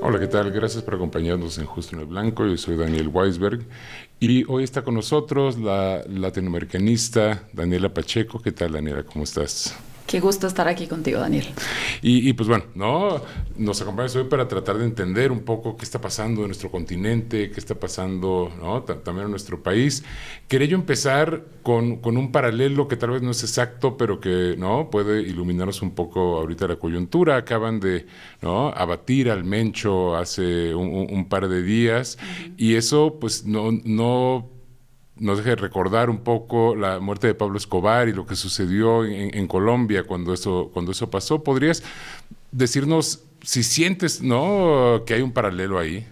Hola, ¿qué tal? Gracias por acompañarnos en Justo en el Blanco. Yo soy Daniel Weisberg y hoy está con nosotros la latinoamericanista Daniela Pacheco. ¿Qué tal, Daniela? ¿Cómo estás? Qué gusto estar aquí contigo, Daniel. Pues bueno, ¿no? Nos acompañas hoy para tratar de entender un poco qué está pasando en nuestro continente, qué está pasando, ¿no? También en nuestro país. Quería yo empezar con un paralelo que tal vez no es exacto, pero que, ¿no? Puede iluminarnos un poco ahorita la coyuntura. Acaban de, ¿no? Abatir al Mencho hace un par de días y eso pues no nos deje recordar un poco la muerte de Pablo Escobar y lo que sucedió en Colombia cuando eso pasó. ¿Podrías decirnos si sientes, ¿no?, que hay un paralelo ahí?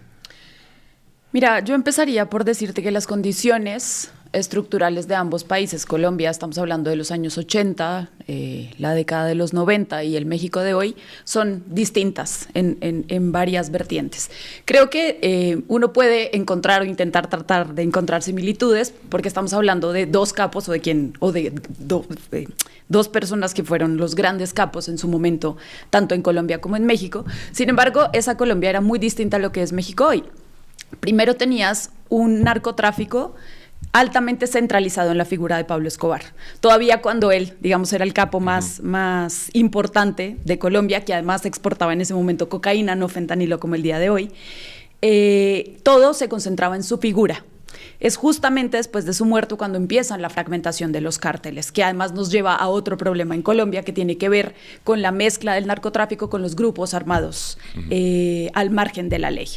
Mira, yo empezaría por decirte que las condiciones estructurales de ambos países, Colombia, estamos hablando de los años 80, la década de los 90 y el México de hoy, son distintas en varias vertientes. Creo que uno puede encontrar o intentar tratar de encontrar similitudes porque estamos hablando de dos capos o de dos personas que fueron los grandes capos en su momento, tanto en Colombia como en México. Sin embargo, esa Colombia era muy distinta a lo que es México hoy. Primero tenías un narcotráfico altamente centralizado en la figura de Pablo Escobar. Todavía cuando él, digamos, era el capo más importante de Colombia, que además exportaba en ese momento cocaína, no fentanilo como el día de hoy, todo se concentraba en su figura. Es justamente después de su muerte cuando empieza la fragmentación de los cárteles, que además nos lleva a otro problema en Colombia que tiene que ver con la mezcla del narcotráfico con los grupos armados al margen de la ley.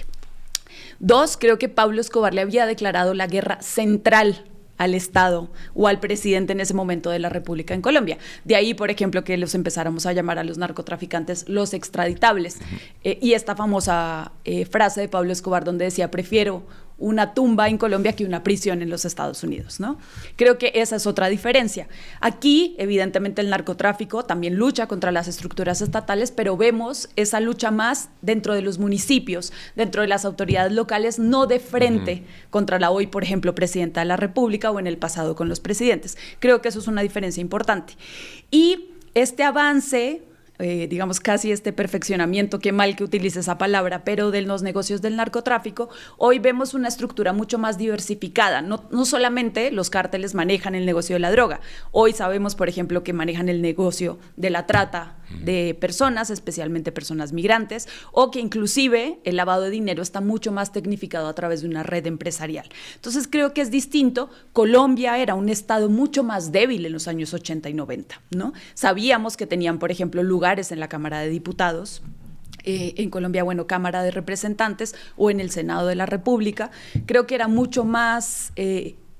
Dos, creo que Pablo Escobar le había declarado la guerra central al Estado o al presidente en ese momento de la República en Colombia. De ahí, por ejemplo, que los empezáramos a llamar a los narcotraficantes los extraditables. Y esta famosa frase de Pablo Escobar donde decía, prefiero una tumba en Colombia que una prisión en los Estados Unidos, ¿no? Creo que esa es otra diferencia. Aquí, evidentemente, el narcotráfico también lucha contra las estructuras estatales, pero vemos esa lucha más dentro de los municipios, dentro de las autoridades locales, no de frente contra la hoy, por ejemplo, presidenta de la República o en el pasado con los presidentes. Creo que eso es una diferencia importante. Y este avance digamos casi este perfeccionamiento, qué mal que utilice esa palabra, pero de los negocios del narcotráfico, hoy vemos una estructura mucho más diversificada. No solamente los cárteles manejan el negocio de la droga, hoy sabemos, por ejemplo, que manejan el negocio de la trata de personas, especialmente personas migrantes, o que inclusive el lavado de dinero está mucho más tecnificado a través de una red empresarial. Entonces creo que es distinto. Colombia era un estado mucho más débil en los años 80 y 90, ¿no? Sabíamos que tenían, por ejemplo, lugares en la Cámara de Diputados, en Colombia, bueno, Cámara de Representantes o en el Senado de la República. Creo que era mucho más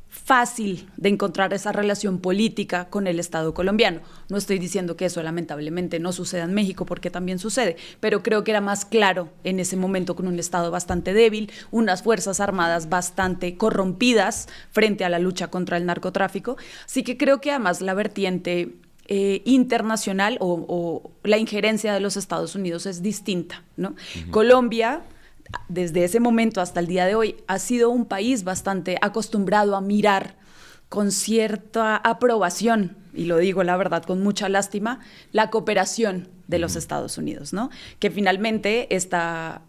fácil de encontrar esa relación política con el Estado colombiano. No estoy diciendo que eso lamentablemente no suceda en México, porque también sucede, pero creo que era más claro en ese momento con un Estado bastante débil, unas fuerzas armadas bastante corrompidas frente a la lucha contra el narcotráfico. Así que creo que además la vertiente internacional o la injerencia de los Estados Unidos es distinta, ¿no? Colombia, desde ese momento hasta el día de hoy, ha sido un país bastante acostumbrado a mirar con cierta aprobación, y lo digo la verdad con mucha lástima, la cooperación de los Estados Unidos, ¿no? Que finalmente esta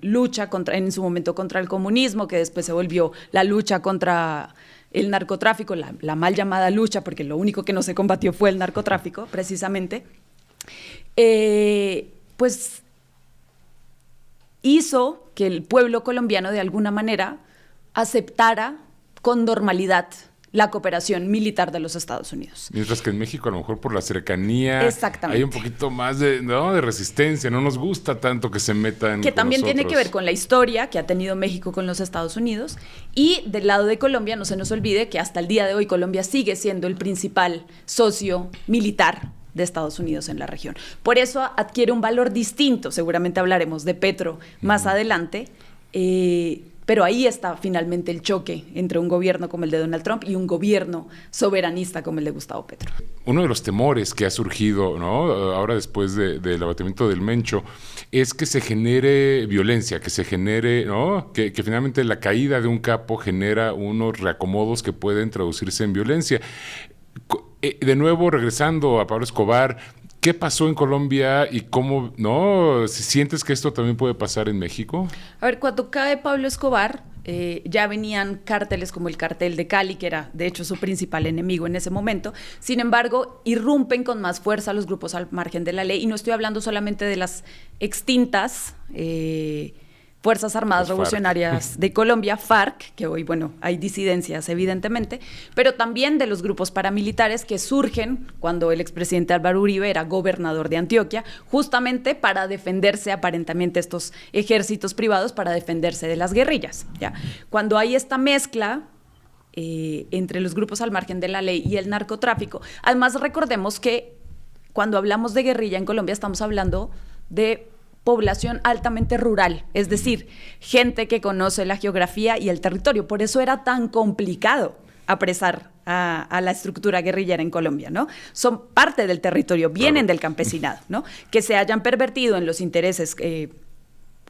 lucha en su momento contra el comunismo, que después se volvió la lucha contra el narcotráfico, la mal llamada lucha, porque lo único que no se combatió fue el narcotráfico, precisamente, pues hizo que el pueblo colombiano de alguna manera aceptara con normalidad la cooperación militar de los Estados Unidos. Mientras que en México, a lo mejor por la cercanía, hay un poquito más de resistencia. No nos gusta tanto que se metan que con también nosotros. Tiene que ver con la historia que ha tenido México con los Estados Unidos. Y del lado de Colombia, no se nos olvide que hasta el día de hoy Colombia sigue siendo el principal socio militar de Estados Unidos en la región. Por eso adquiere un valor distinto. Seguramente hablaremos de Petro más adelante. Pero ahí está finalmente el choque entre un gobierno como el de Donald Trump y un gobierno soberanista como el de Gustavo Petro. Uno de los temores que ha surgido, ¿no?, ahora después del abatimiento del Mencho, es que se genere violencia, que se genere, ¿no?, que finalmente la caída de un capo genera unos reacomodos que pueden traducirse en violencia. De nuevo, regresando a Pablo Escobar, ¿Qué pasó en Colombia y cómo, no? Si sientes que esto también puede pasar en México. A ver, cuando cae Pablo Escobar, ya venían cárteles como el cartel de Cali, que era de hecho su principal enemigo en ese momento. Sin embargo, irrumpen con más fuerza los grupos al margen de la ley, y no estoy hablando solamente de las extintas Fuerzas Armadas Revolucionarias de Colombia, FARC, que hoy, bueno, hay disidencias evidentemente, pero también de los grupos paramilitares que surgen cuando el expresidente Álvaro Uribe era gobernador de Antioquia, justamente para defenderse, aparentemente estos ejércitos privados, para defenderse de las guerrillas, ¿ya? Cuando hay esta mezcla entre los grupos al margen de la ley y el narcotráfico, además recordemos que cuando hablamos de guerrilla en Colombia estamos hablando de población altamente rural, es decir, gente que conoce la geografía y el territorio. Por eso era tan complicado apresar a la estructura guerrillera en Colombia, ¿no? Son parte del territorio, vienen del campesinado, ¿no? Que se hayan pervertido en los intereses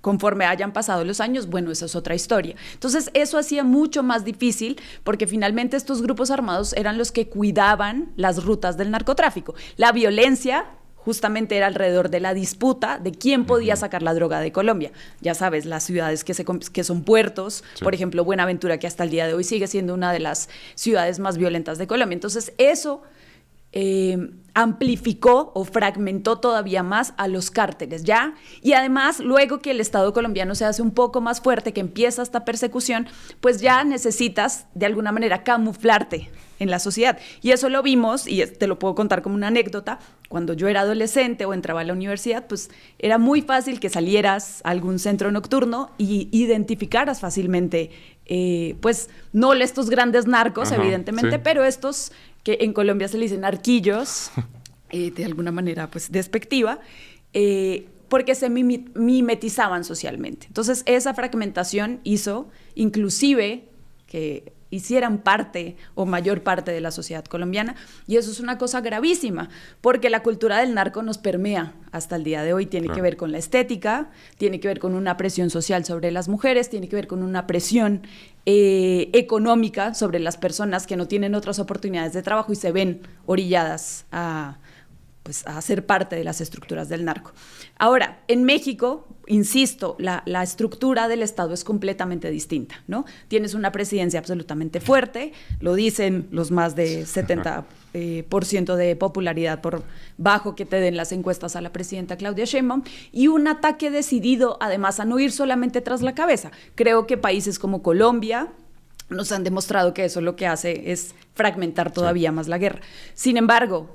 conforme hayan pasado los años, bueno, esa es otra historia. Entonces, eso hacía mucho más difícil, porque finalmente estos grupos armados eran los que cuidaban las rutas del narcotráfico. La violencia justamente era alrededor de la disputa de quién podía sacar la droga de Colombia. Ya sabes, las ciudades que son puertos, sí. Por ejemplo, Buenaventura, que hasta el día de hoy sigue siendo una de las ciudades más violentas de Colombia. Entonces, eso amplificó o fragmentó todavía más a los cárteles, ¿ya? Y además, luego que el Estado colombiano se hace un poco más fuerte, que empieza esta persecución, pues ya necesitas, de alguna manera, camuflarte en la sociedad. Y eso lo vimos, y te lo puedo contar como una anécdota, cuando yo era adolescente o entraba a la universidad, pues era muy fácil que salieras a algún centro nocturno y identificaras fácilmente, pues no estos grandes narcos, evidentemente, sí. Pero estos que en Colombia se le dicen narquillos, de alguna manera pues despectiva, porque se mimetizaban socialmente. Entonces esa fragmentación hizo inclusive que hicieran parte o mayor parte de la sociedad colombiana, y eso es una cosa gravísima, porque la cultura del narco nos permea hasta el día de hoy. Tiene que ver con la estética, tiene que ver con una presión social sobre las mujeres, tiene que ver con una presión económica sobre las personas que no tienen otras oportunidades de trabajo y se ven orilladas a ser parte de las estructuras del narco. Ahora, en México, insisto, la estructura del Estado es completamente distinta, ¿no? Tienes una presidencia absolutamente fuerte, lo dicen los más de 70% de popularidad por bajo que te den las encuestas a la presidenta Claudia Sheinbaum, y un ataque decidido, además, a no ir solamente tras la cabeza. Creo que países como Colombia nos han demostrado que eso lo que hace es fragmentar todavía más la guerra. Sin embargo,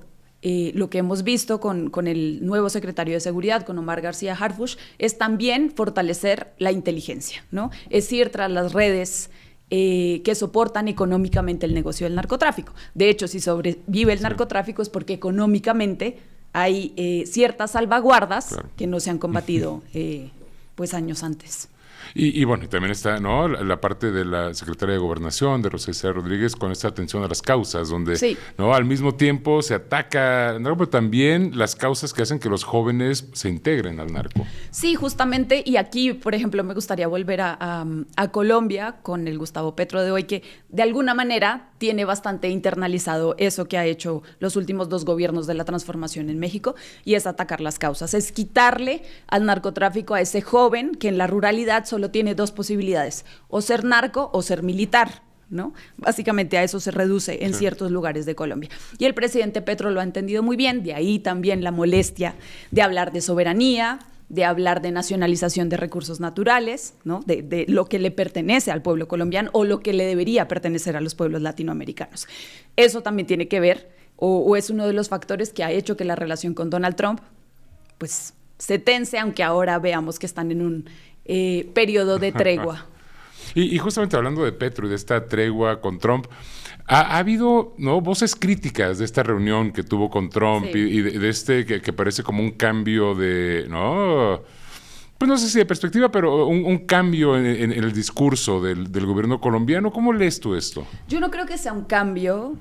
lo que hemos visto con el nuevo secretario de Seguridad, con Omar García Harfuch, es también fortalecer la inteligencia, ¿no? Es ir tras las redes que soportan económicamente el negocio del narcotráfico. De hecho, si sobrevive el narcotráfico es porque económicamente hay ciertas salvaguardas que no se han combatido pues años antes. Y bueno, también está, ¿no?, la parte de la Secretaría de Gobernación, de Rosa Isela Rodríguez, con esta atención a las causas, donde sí. ¿no?, al mismo tiempo se ataca, ¿no?, pero también las causas que hacen que los jóvenes se integren al narco. Sí, justamente, y aquí, por ejemplo, me gustaría volver a Colombia con el Gustavo Petro de hoy, que de alguna manera tiene bastante internalizado eso que ha hecho los últimos 2 gobiernos de la transformación en México, y es atacar las causas, es quitarle al narcotráfico a ese joven que en la ruralidad solo tiene 2 posibilidades, o ser narco o ser militar, ¿no? Básicamente a eso se reduce en ciertos lugares de Colombia. Y el presidente Petro lo ha entendido muy bien, de ahí también la molestia de hablar de soberanía, de hablar de nacionalización de recursos naturales, ¿no?, de lo que le pertenece al pueblo colombiano o lo que le debería pertenecer a los pueblos latinoamericanos. Eso también tiene que ver, o es uno de los factores que ha hecho que la relación con Donald Trump pues se tense, aunque ahora veamos que están en un periodo de tregua. Y justamente hablando de Petro y de esta tregua con Trump, ha habido, ¿no?, voces críticas de esta reunión que tuvo con Trump, sí. y de este que parece como un cambio de, ¿no?, pues no sé si de perspectiva, pero un cambio en el discurso del gobierno colombiano. ¿Cómo lees tú esto? Yo no creo que sea un cambio,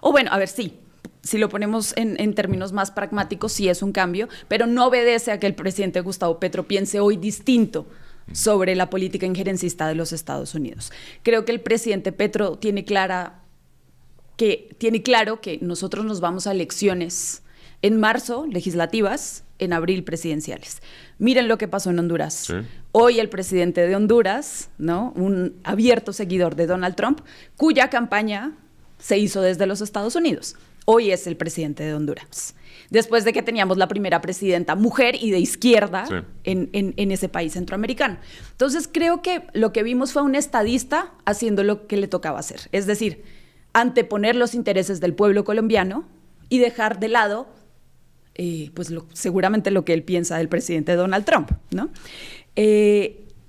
o bueno, a ver, sí. Si lo ponemos en términos más pragmáticos, sí es un cambio, pero no obedece a que el presidente Gustavo Petro piense hoy distinto sobre la política injerencista de los Estados Unidos. Creo que el presidente Petro tiene clara que tiene claro que nosotros nos vamos a elecciones en marzo, legislativas, en abril, presidenciales. Miren lo que pasó en Honduras. Sí. Hoy el presidente de Honduras, ¿no?, un abierto seguidor de Donald Trump, cuya campaña se hizo desde los Estados Unidos. Hoy es el presidente de Honduras, después de que teníamos la primera presidenta mujer y de izquierda, sí, en ese país centroamericano. Entonces creo que lo que vimos fue un estadista haciendo lo que le tocaba hacer, es decir, anteponer los intereses del pueblo colombiano y dejar de lado pues seguramente lo que él piensa del presidente Donald Trump, ¿no?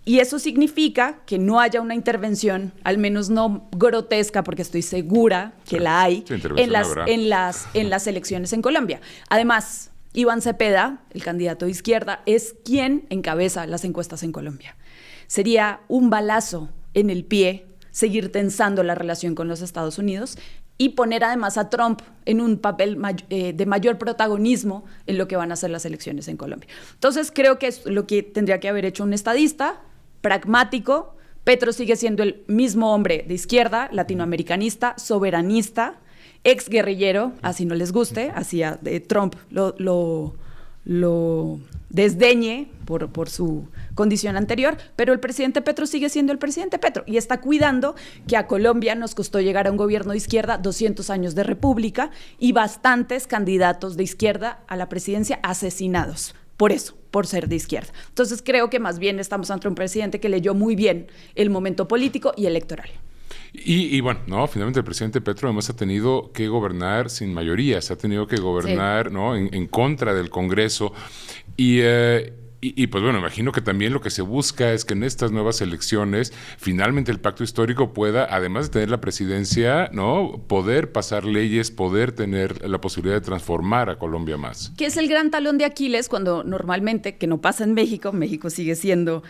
Y eso significa que no haya una intervención, al menos no grotesca, porque estoy segura que la hay, en las elecciones en Colombia. Además, Iván Cepeda, el candidato de izquierda, es quien encabeza las encuestas en Colombia. Sería un balazo en el pie seguir tensando la relación con los Estados Unidos y poner además a Trump en un papel de mayor protagonismo en lo que van a ser las elecciones en Colombia. Entonces creo que es lo que tendría que haber hecho un estadista pragmático. Petro sigue siendo el mismo hombre de izquierda, latinoamericanista, soberanista, exguerrillero, así no les guste, así Trump lo desdeñe por su condición anterior, pero el presidente Petro sigue siendo el presidente Petro y está cuidando que a Colombia nos costó llegar a un gobierno de izquierda, 200 años de república y bastantes candidatos de izquierda a la presidencia asesinados. Por eso, por ser de izquierda. Entonces creo que más bien estamos ante un presidente que leyó muy bien el momento político y electoral. Y bueno, no, finalmente el presidente Petro además ha tenido que gobernar sin mayorías, ha tenido que gobernar, sí, ¿no?, en contra del Congreso. Y pues bueno, imagino que también lo que se busca es que en estas nuevas elecciones finalmente el pacto histórico pueda, además de tener la presidencia, ¿no?, poder pasar leyes, poder tener la posibilidad de transformar a Colombia más. Que es el gran talón de Aquiles cuando normalmente, que no pasa en México, México sigue siendo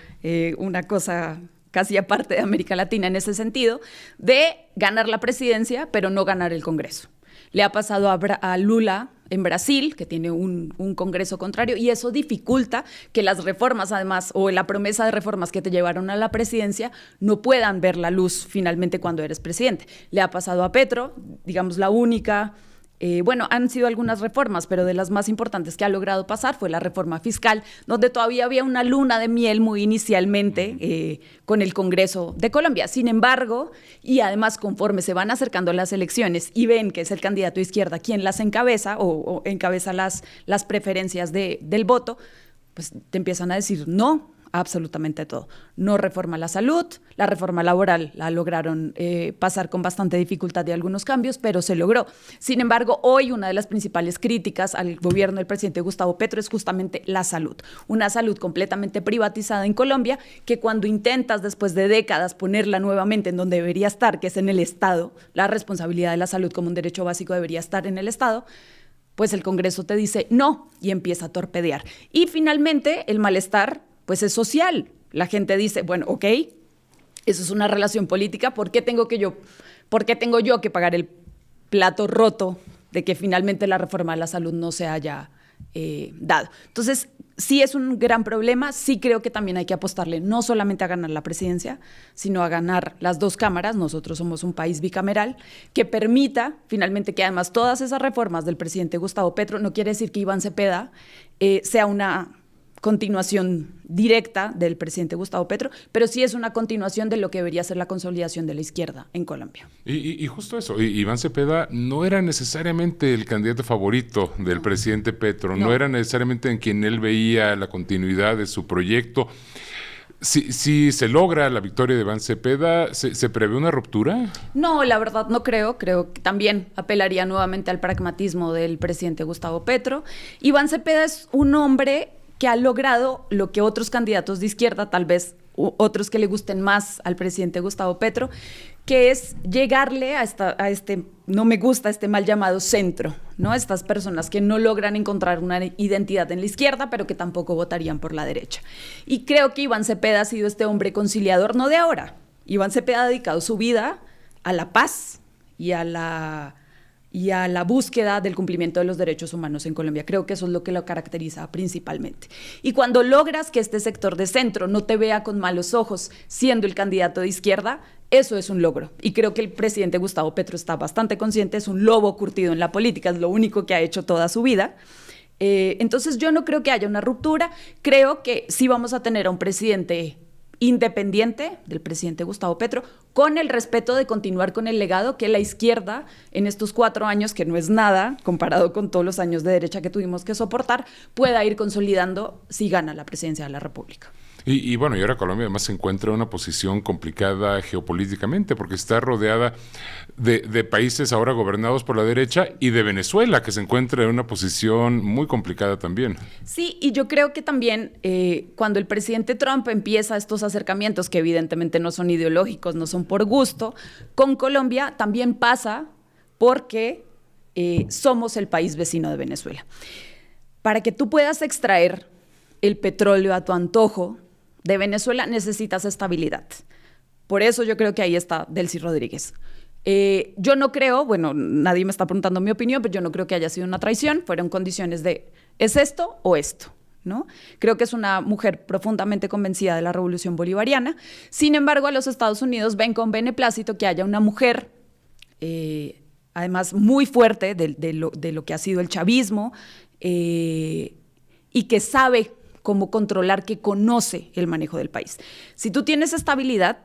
una cosa casi aparte de América Latina en ese sentido, de ganar la presidencia, pero no ganar el Congreso. Le ha pasado a Lula en Brasil, que tiene un Congreso contrario, y eso dificulta que las reformas, además, o la promesa de reformas que te llevaron a la presidencia, no puedan ver la luz finalmente cuando eres presidente. Le ha pasado a Petro, digamos, la única... bueno, han sido algunas reformas, pero de las más importantes que ha logrado pasar fue la reforma fiscal, donde todavía había una luna de miel muy inicialmente con el Congreso de Colombia. Sin embargo, y además conforme se van acercando las elecciones y ven que es el candidato de izquierda quien las encabeza o encabeza las preferencias del voto, pues te empiezan a decir no. Absolutamente todo. No reforma la salud, la reforma laboral la lograron pasar con bastante dificultad de algunos cambios, pero se logró. Sin embargo, hoy una de las principales críticas al gobierno del presidente Gustavo Petro es justamente la salud. Una salud completamente privatizada en Colombia, que cuando intentas después de décadas ponerla nuevamente en donde debería estar, que es en el Estado, la responsabilidad de la salud como un derecho básico debería estar en el Estado, pues el Congreso te dice no y empieza a torpedear. Y finalmente el malestar pues es social. La gente dice, bueno, ok, eso es una relación política, ¿por qué tengo yo que pagar el plato roto de que finalmente la reforma de la salud no se haya dado? Entonces, sí es un gran problema, sí creo que también hay que apostarle no solamente a ganar la presidencia, sino a ganar las dos cámaras. Nosotros somos un país bicameral que permita finalmente que además todas esas reformas del presidente Gustavo Petro, no quiere decir que Iván Cepeda sea una continuación directa del presidente Gustavo Petro, pero sí es una continuación de lo que debería ser la consolidación de la izquierda en Colombia. Y justo eso, Iván Cepeda no era necesariamente el candidato favorito del presidente Petro, no era necesariamente en quien él veía la continuidad de su proyecto. Si se logra la victoria de Iván Cepeda, ¿se prevé una ruptura? No, la verdad no creo. Creo que también apelaría nuevamente al pragmatismo del presidente Gustavo Petro. Iván Cepeda es un hombre que ha logrado lo que otros candidatos de izquierda, tal vez otros que le gusten más al presidente Gustavo Petro, que es llegarle a este, no me gusta, este mal llamado centro, ¿no? Estas personas que no logran encontrar una identidad en la izquierda, pero que tampoco votarían por la derecha. Y creo que Iván Cepeda ha sido este hombre conciliador, no de ahora. Iván Cepeda ha dedicado su vida a la paz y a la búsqueda del cumplimiento de los derechos humanos en Colombia. Creo que eso es lo que lo caracteriza principalmente. Y cuando logras que este sector de centro no te vea con malos ojos siendo el candidato de izquierda, Eso es un logro. Y creo que el presidente Gustavo Petro está bastante consciente, es un lobo curtido en la política, es lo único que ha hecho toda su vida. Entonces yo no creo que haya una ruptura, creo que sí vamos a tener a un presidente independiente del presidente Gustavo Petro, con el respeto de continuar con el legado que la izquierda en estos 4 años, que no es nada comparado con todos los años de derecha que tuvimos que soportar, pueda ir consolidando si gana la presidencia de la República. Y bueno, y ahora Colombia además se encuentra en una posición complicada geopolíticamente porque está rodeada de países ahora gobernados por la derecha y de Venezuela, que se encuentra en una posición muy complicada también. Sí, y yo creo que también cuando el presidente Trump empieza estos acercamientos, que evidentemente no son ideológicos, no son por gusto, con Colombia también pasa porque somos el país vecino de Venezuela. Para que tú puedas extraer el petróleo a tu antojo de Venezuela necesitas estabilidad. Por eso yo creo que ahí está Delcy Rodríguez. Yo no creo, bueno, nadie me está preguntando mi opinión, pero yo no creo que haya sido una traición, fueron condiciones de ¿es esto o esto? ¿No? Creo que es una mujer profundamente convencida de la revolución bolivariana. Sin embargo, a los Estados Unidos ven con beneplácito que haya una mujer, además muy fuerte de lo que ha sido el chavismo, y que sabe cómo controlar, que conoce el manejo del país. Si tú tienes estabilidad,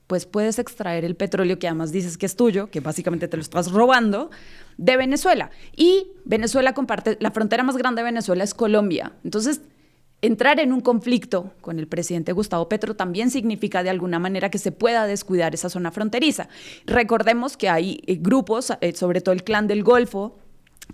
pues puedes extraer el petróleo que además dices que es tuyo, que básicamente te lo estás robando, de Venezuela. Y Venezuela comparte, la frontera más grande de Venezuela es Colombia. Entonces, entrar en un conflicto con el presidente Gustavo Petro también significa de alguna manera que se pueda descuidar esa zona fronteriza. Recordemos que hay grupos, sobre todo el Clan del Golfo,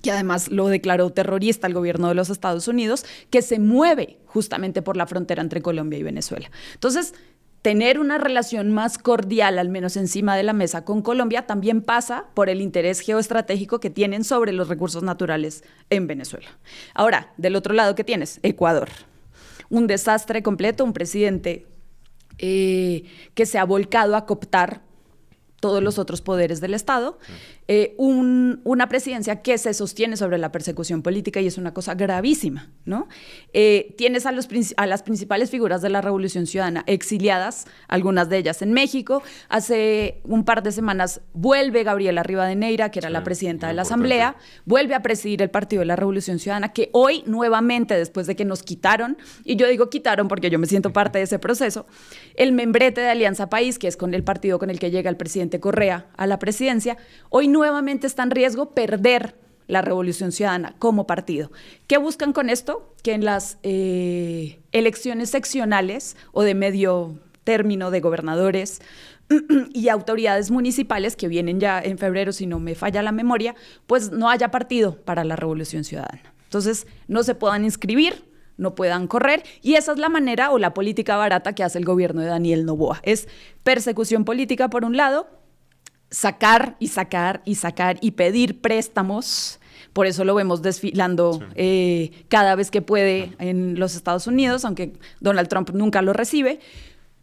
que además lo declaró terrorista el gobierno de los Estados Unidos, que se mueve justamente por la frontera entre Colombia y Venezuela. Entonces, tener una relación más cordial, al menos encima de la mesa con Colombia, también pasa por el interés geoestratégico que tienen sobre los recursos naturales en Venezuela. Ahora, del otro lado, ¿qué tienes? Ecuador. Un desastre completo, un presidente que se ha volcado a cooptar todos los otros poderes del Estado, una presidencia que se sostiene sobre la persecución política y es una cosa gravísima, ¿no? Tienes a las principales figuras de la Revolución Ciudadana exiliadas, algunas de ellas en México. Hace un par de semanas vuelve Gabriela Rivadeneira, que era la presidenta de la Asamblea, vuelve a presidir el Partido de la Revolución Ciudadana, que hoy nuevamente, después de que nos quitaron, y yo digo quitaron porque yo me siento parte de ese proceso, el membrete de Alianza País, que es con el partido con el que llega el presidente Correa a la presidencia, hoy nuevamente está en riesgo perder la Revolución Ciudadana como partido. ¿Qué buscan con esto? Que en las elecciones seccionales o de medio término de gobernadores y autoridades municipales que vienen ya en febrero, si no me falla la memoria, pues no haya partido para la Revolución Ciudadana. Entonces, no se puedan inscribir, no puedan correr, y esa es la manera o la política barata que hace el gobierno de Daniel Noboa. Es persecución política por un lado, sacar y sacar y sacar y pedir préstamos. Por eso lo vemos desfilando cada vez que puede en los Estados Unidos, aunque Donald Trump nunca lo recibe.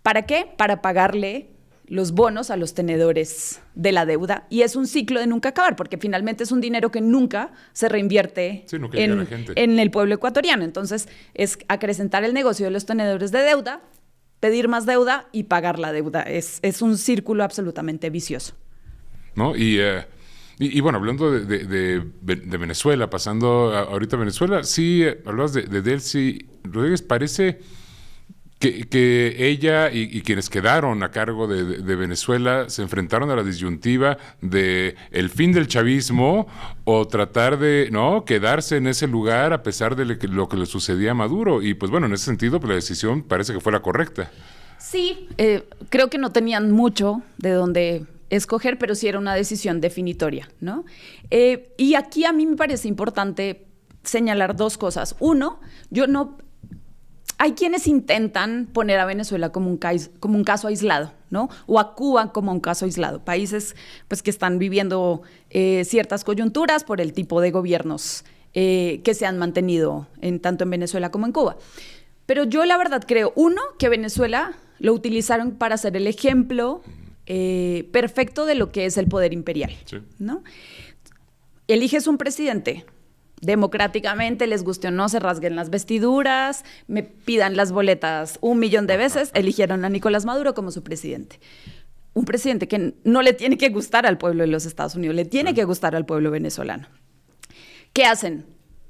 ¿Para qué? Para pagarle los bonos a los tenedores de la deuda. Y es un ciclo de nunca acabar, porque finalmente es un dinero que nunca se reinvierte en el pueblo ecuatoriano. Entonces, es acrecentar el negocio de los tenedores de deuda, pedir más deuda y pagar la deuda. Es un círculo absolutamente vicioso. ¿No? Y bueno, hablando de Venezuela, pasando ahorita a Venezuela, sí, hablabas de Delcy Rodríguez, parece que ella y quienes quedaron a cargo de Venezuela se enfrentaron a la disyuntiva de el fin del chavismo o tratar de quedarse en ese lugar a pesar de lo que le sucedía a Maduro. Y pues bueno, en ese sentido, pues, la decisión parece que fue la correcta. Sí, creo que no tenían mucho de dónde escoger, pero sí era una decisión definitoria, ¿no? Y aquí a mí me parece importante señalar dos cosas. Uno, hay quienes intentan poner a Venezuela como un caso aislado, ¿no? O a Cuba como un caso aislado. Países pues, que están viviendo ciertas coyunturas por el tipo de gobiernos que se han mantenido tanto en Venezuela como en Cuba. Pero yo la verdad creo, uno, que Venezuela lo utilizaron para ser el ejemplo perfecto de lo que es el poder imperial, ¿no? Eliges un presidente democráticamente, les guste o no, se rasguen las vestiduras, me pidan las boletas 1 millón de veces, eligieron a Nicolás Maduro como su presidente. un presidente que no le tiene que gustar al pueblo de los Estados Unidos, le tiene que gustar al pueblo venezolano. ¿Qué hacen?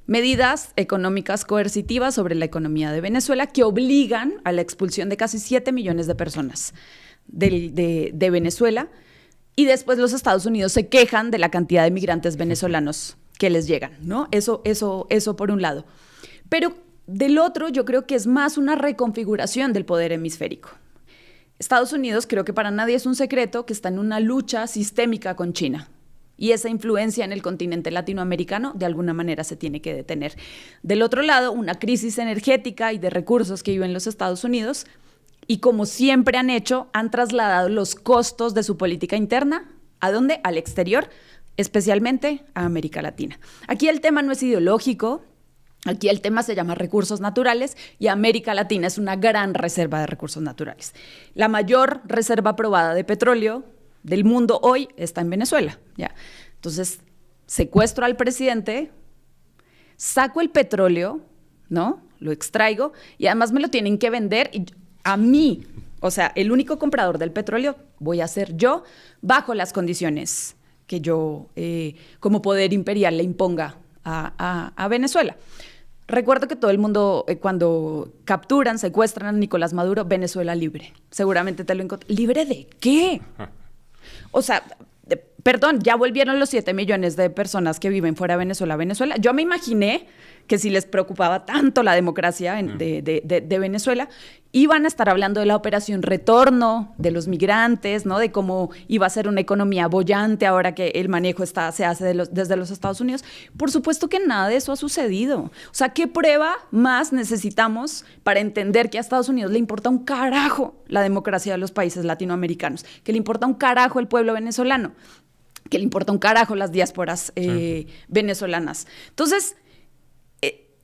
Medidas económicas coercitivas sobre la economía de Venezuela que obligan a la expulsión de casi 7 millones de personas de Venezuela, y después los Estados Unidos se quejan de la cantidad de migrantes venezolanos que les llegan, ¿no? Eso por un lado. Pero del otro, yo creo que es más una reconfiguración del poder hemisférico. Estados Unidos, creo que para nadie es un secreto que está en una lucha sistémica con China. Y esa influencia en el continente latinoamericano de alguna manera se tiene que detener. Del otro lado, una crisis energética y de recursos que viven los Estados Unidos, y como siempre han hecho, han trasladado los costos de su política interna, ¿a dónde? Al exterior, especialmente a América Latina. Aquí el tema no es ideológico, aquí el tema se llama recursos naturales, y América Latina es una gran reserva de recursos naturales. La mayor reserva probada de petróleo del mundo hoy está en Venezuela, ¿ya? Entonces, secuestro al presidente, saco el petróleo, ¿no? Lo extraigo y además me lo tienen que vender y a mí, o sea, el único comprador del petróleo voy a ser yo bajo las condiciones que yo, como poder imperial, le imponga a Venezuela. Recuerdo que todo el mundo, cuando capturan, secuestran a Nicolás Maduro, Venezuela libre. Seguramente te lo encontré. ¿Libre de qué? O sea, perdón, ya volvieron los 7 millones de personas que viven fuera de Venezuela a Venezuela. Yo me imaginé que si les preocupaba tanto la democracia de Venezuela, iban a estar hablando de la operación retorno, de los migrantes, ¿no? De cómo iba a ser una economía boyante ahora que el manejo se hace desde los Estados Unidos. Por supuesto que nada de eso ha sucedido. O sea, ¿qué prueba más necesitamos para entender que a Estados Unidos le importa un carajo la democracia de los países latinoamericanos? Que le importa un carajo el pueblo venezolano, que le importa un carajo las diásporas venezolanas. Entonces,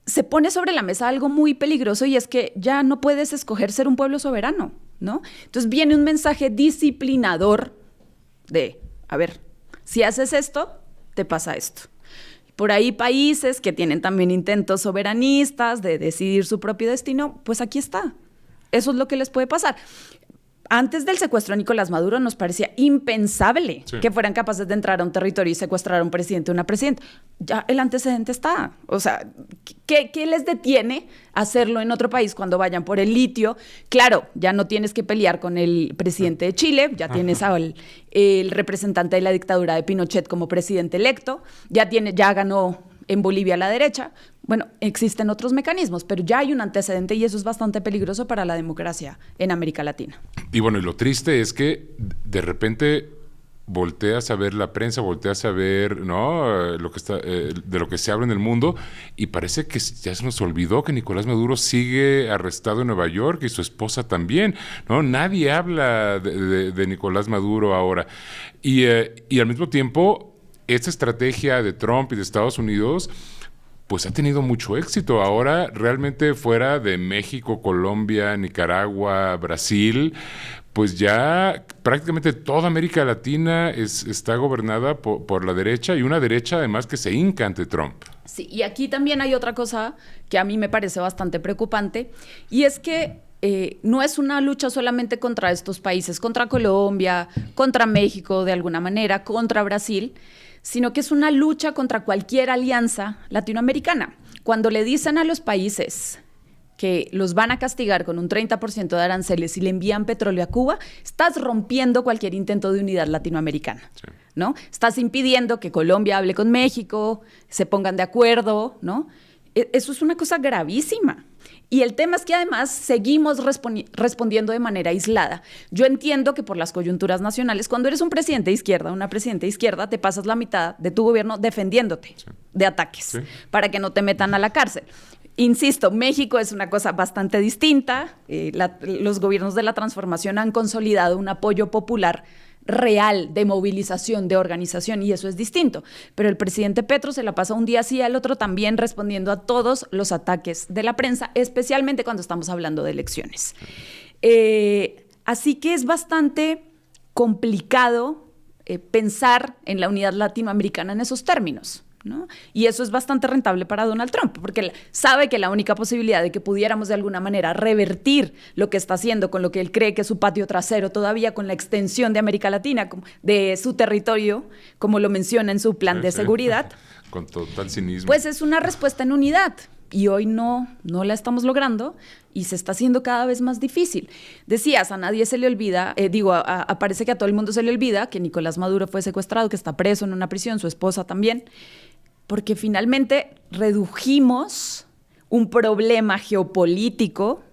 se pone sobre la mesa algo muy peligroso, y es que ya no puedes escoger ser un pueblo soberano, ¿no? Entonces viene un mensaje disciplinador de, a ver, si haces esto, te pasa esto. Por ahí países que tienen también intentos soberanistas de decidir su propio destino, pues aquí está. Eso es lo que les puede pasar. Antes del secuestro de Nicolás Maduro nos parecía impensable que fueran capaces de entrar a un territorio y secuestrar a un presidente o una presidenta. Ya el antecedente está. O sea, ¿qué les detiene hacerlo en otro país cuando vayan por el litio? Claro, ya no tienes que pelear con el presidente de Chile, ya tienes al el representante de la dictadura de Pinochet como presidente electo, ya ganó en Bolivia la derecha. Bueno, existen otros mecanismos, pero ya hay un antecedente y eso es bastante peligroso para la democracia en América Latina. Y bueno, y lo triste es que de repente volteas a ver la prensa, volteas a ver, ¿no?, lo que está, de lo que se habla en el mundo, y parece que ya se nos olvidó que Nicolás Maduro sigue arrestado en Nueva York y su esposa también, ¿no? Nadie habla de Nicolás Maduro ahora. Y al mismo tiempo, esta estrategia de Trump y de Estados Unidos pues ha tenido mucho éxito. Ahora realmente fuera de México, Colombia, Nicaragua, Brasil, pues ya prácticamente toda América Latina está gobernada por la derecha, y una derecha además que se hinca ante Trump. Sí, y aquí también hay otra cosa que a mí me parece bastante preocupante, y es que no es una lucha solamente contra estos países, contra Colombia, contra México de alguna manera, contra Brasil, sino que es una lucha contra cualquier alianza latinoamericana. Cuando le dicen a los países que los van a castigar con un 30% de aranceles si le envían petróleo a Cuba, estás rompiendo cualquier intento de unidad latinoamericana, sí, ¿no? Estás impidiendo que Colombia hable con México, se pongan de acuerdo, ¿no? Eso es una cosa gravísima. Y el tema es que además seguimos respondiendo de manera aislada. Yo entiendo que por las coyunturas nacionales, cuando eres un presidente de izquierda, una presidenta de izquierda, te pasas la mitad de tu gobierno defendiéndote de ataques para que no te metan a la cárcel. Insisto, México es una cosa bastante distinta. Los gobiernos de la transformación han consolidado un apoyo popular real de movilización, de organización, y eso es distinto. Pero el presidente Petro se la pasa un día así y al otro también respondiendo a todos los ataques de la prensa, especialmente cuando estamos hablando de elecciones. Así que es bastante complicado pensar en la unidad latinoamericana en esos términos, ¿no? Y eso es bastante rentable para Donald Trump, porque él sabe que la única posibilidad de que pudiéramos de alguna manera revertir lo que está haciendo con lo que él cree que es su patio trasero todavía, con la extensión de América Latina, de su territorio, como lo menciona en su plan de seguridad. Con total cinismo. Pues es una respuesta en unidad. Y hoy no la estamos logrando y se está haciendo cada vez más difícil. Decías, a nadie se le olvida, parece que a todo el mundo se le olvida que Nicolás Maduro fue secuestrado, que está preso en una prisión, su esposa también, porque finalmente redujimos un problema geopolítico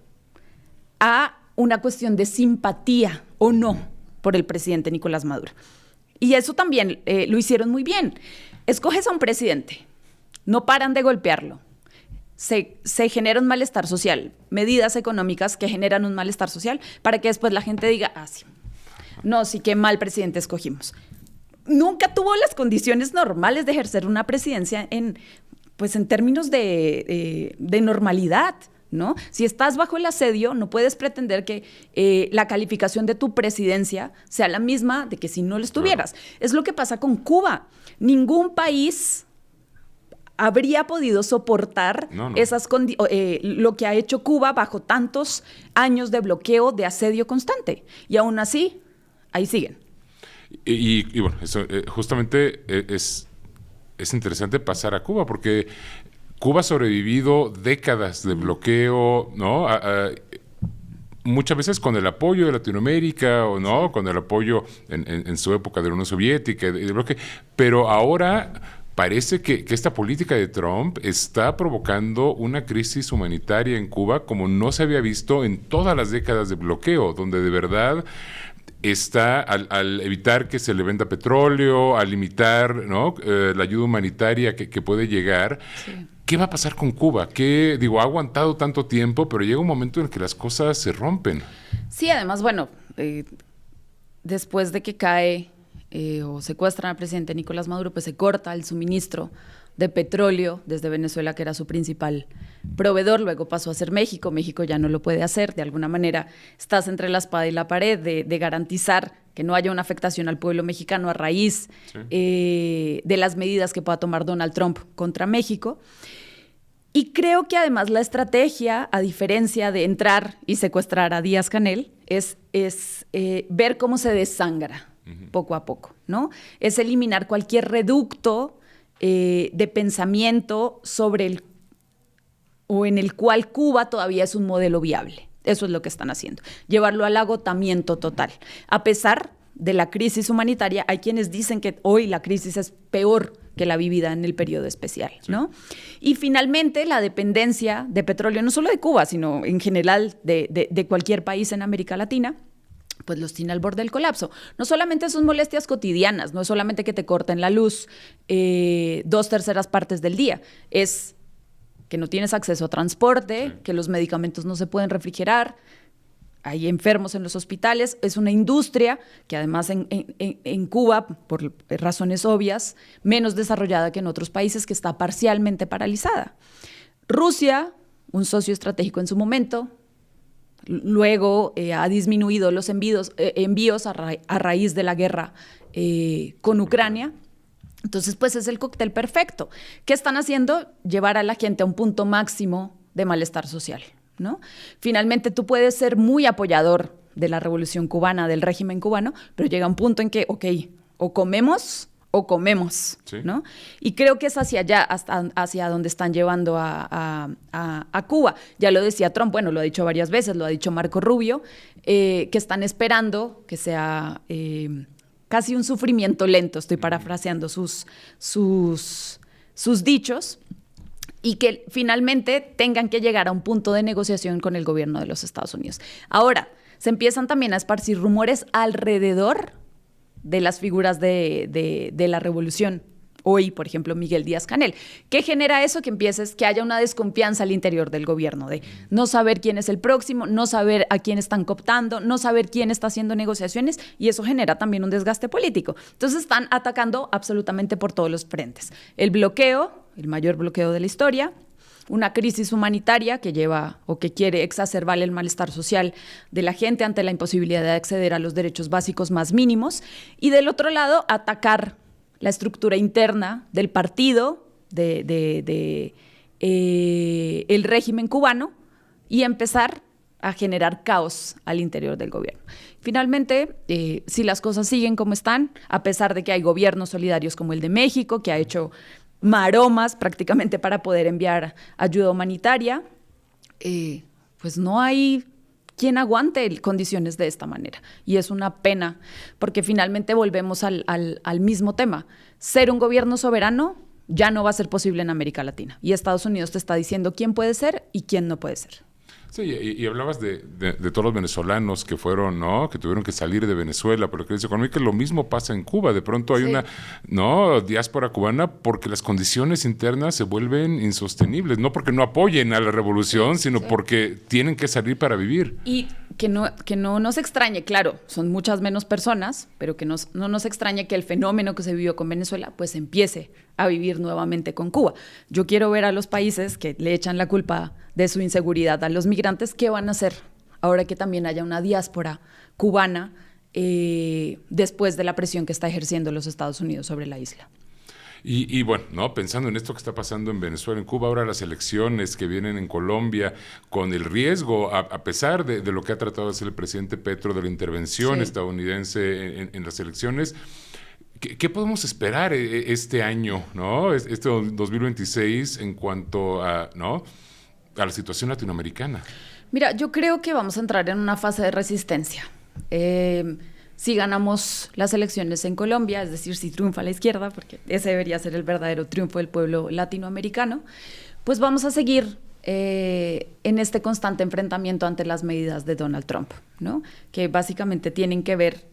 a una cuestión de simpatía o no por el presidente Nicolás Maduro. Y eso también lo hicieron muy bien. Escoges a un presidente, no paran de golpearlo. Se genera un malestar social, medidas económicas que generan un malestar social para que después la gente diga, sí, no, sí, qué mal presidente escogimos. Nunca tuvo las condiciones normales de ejercer una presidencia en términos de normalidad, ¿no? Si estás bajo el asedio, no puedes pretender que la calificación de tu presidencia sea la misma de que si no lo estuvieras. Claro. Es lo que pasa con Cuba. Ningún país habría podido soportar lo que ha hecho Cuba bajo tantos años de bloqueo, de asedio constante. Y aún así, ahí siguen. Y bueno, eso justamente es interesante pasar a Cuba, porque Cuba ha sobrevivido décadas de bloqueo, ¿no? Muchas veces con el apoyo de Latinoamérica, o no, con el apoyo en su época de la Unión Soviética, de bloqueo, pero ahora parece que esta política de Trump está provocando una crisis humanitaria en Cuba como no se había visto en todas las décadas de bloqueo, donde de verdad está al evitar que se le venda petróleo, al limitar, ¿no? La ayuda humanitaria que puede llegar. Sí. ¿Qué va a pasar con Cuba? Ha aguantado tanto tiempo, pero llega un momento en que las cosas se rompen. Sí, además, después de que cae o secuestran al presidente Nicolás Maduro, pues se corta el suministro de petróleo desde Venezuela, que era su principal proveedor. Luego pasó a ser México. México ya no lo puede hacer. De alguna manera estás entre la espada y la pared de garantizar que no haya una afectación al pueblo mexicano a raíz de las medidas que pueda tomar Donald Trump contra México. Y creo que además la estrategia, a diferencia de entrar y secuestrar a Díaz-Canel, es ver cómo se desangra poco a poco, ¿no? Es eliminar cualquier reducto de pensamiento en el cual Cuba todavía es un modelo viable. Eso es lo que están haciendo, llevarlo al agotamiento total. A pesar de la crisis humanitaria, hay quienes dicen que hoy la crisis es peor que la vivida en el periodo especial, ¿no? Y finalmente la dependencia de petróleo, no solo de Cuba, sino en general de cualquier país en América Latina, pues los tiene al borde del colapso. No solamente son molestias cotidianas, no es solamente que te corten la luz 2/3 partes del día, es que no tienes acceso a transporte, que los medicamentos no se pueden refrigerar, hay enfermos en los hospitales, es una industria que además en Cuba, por razones obvias, menos desarrollada que en otros países, que está parcialmente paralizada. Rusia, un socio estratégico en su momento, luego ha disminuido los envíos a raíz de la guerra con Ucrania. Entonces, pues es el cóctel perfecto. ¿Qué están haciendo? Llevar a la gente a un punto máximo de malestar social, ¿no? Finalmente, tú puedes ser muy apoyador de la revolución cubana, del régimen cubano, pero llega un punto en que, o comemos, ¿sí? ¿No? Y creo que es hacia allá, hacia donde están llevando a Cuba. Ya lo decía Trump, bueno, lo ha dicho varias veces, lo ha dicho Marco Rubio, que están esperando que sea casi un sufrimiento lento, estoy parafraseando sus dichos, y que finalmente tengan que llegar a un punto de negociación con el gobierno de los Estados Unidos. Ahora, se empiezan también a esparcir rumores alrededor de las figuras de la revolución. Hoy, por ejemplo, Miguel Díaz-Canel. ¿Qué genera eso? Que haya una desconfianza al interior del gobierno, de no saber quién es el próximo, no saber a quién están cooptando, no saber quién está haciendo negociaciones, y eso genera también un desgaste político. Entonces están atacando absolutamente por todos los frentes. El bloqueo, el mayor bloqueo de la historia, una crisis humanitaria que lleva o que quiere exacerbar el malestar social de la gente ante la imposibilidad de acceder a los derechos básicos más mínimos, y del otro lado, atacar la estructura interna del partido el régimen cubano y empezar a generar caos al interior del gobierno. Finalmente, si las cosas siguen como están, a pesar de que hay gobiernos solidarios como el de México, que ha hecho maromas prácticamente para poder enviar ayuda humanitaria, pues no hay quien aguante condiciones de esta manera. Y es una pena, porque finalmente volvemos al mismo tema. Ser un gobierno soberano ya no va a ser posible en América Latina. Y Estados Unidos te está diciendo quién puede ser y quién no puede ser. Sí, y hablabas de todos los venezolanos que fueron, ¿no? Que tuvieron que salir de Venezuela por la crisis económica. Lo mismo pasa en Cuba. De pronto hay una, ¿no?, diáspora cubana porque las condiciones internas se vuelven insostenibles. No porque no apoyen a la revolución, sino porque tienen que salir para vivir. Y que no nos extrañe, claro, son muchas menos personas, pero que no nos extrañe que el fenómeno que se vivió con Venezuela pues empiece a vivir nuevamente con Cuba. Yo quiero ver a los países que le echan la culpa de su inseguridad a los migrantes, ¿qué van a hacer ahora que también haya una diáspora cubana después de la presión que está ejerciendo los Estados Unidos sobre la isla? Y bueno, ¿no?, pensando en esto que está pasando en Venezuela, en Cuba, ahora las elecciones que vienen en Colombia, con el riesgo, a pesar de lo que ha tratado de hacer el presidente Petro, de la intervención estadounidense en las elecciones, ¿qué podemos esperar este año, ¿no?, este 2026 en cuanto a, ¿no?, a la situación latinoamericana? Mira, yo creo que vamos a entrar en una fase de resistencia. Si ganamos las elecciones en Colombia, es decir, si triunfa la izquierda, porque ese debería ser el verdadero triunfo del pueblo latinoamericano, pues vamos a seguir en este constante enfrentamiento ante las medidas de Donald Trump, ¿no?, que básicamente tienen que ver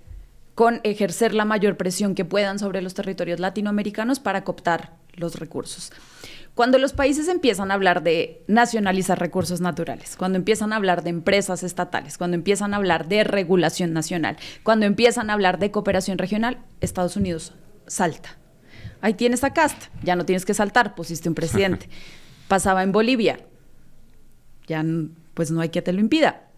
con ejercer la mayor presión que puedan sobre los territorios latinoamericanos para cooptar los recursos. Cuando los países empiezan a hablar de nacionalizar recursos naturales, cuando empiezan a hablar de empresas estatales, cuando empiezan a hablar de regulación nacional, cuando empiezan a hablar de cooperación regional, Estados Unidos salta. Ahí tienes a Cast, ya no tienes que saltar, pusiste un presidente. Pasaba en Bolivia, ya pues no hay que te lo impida,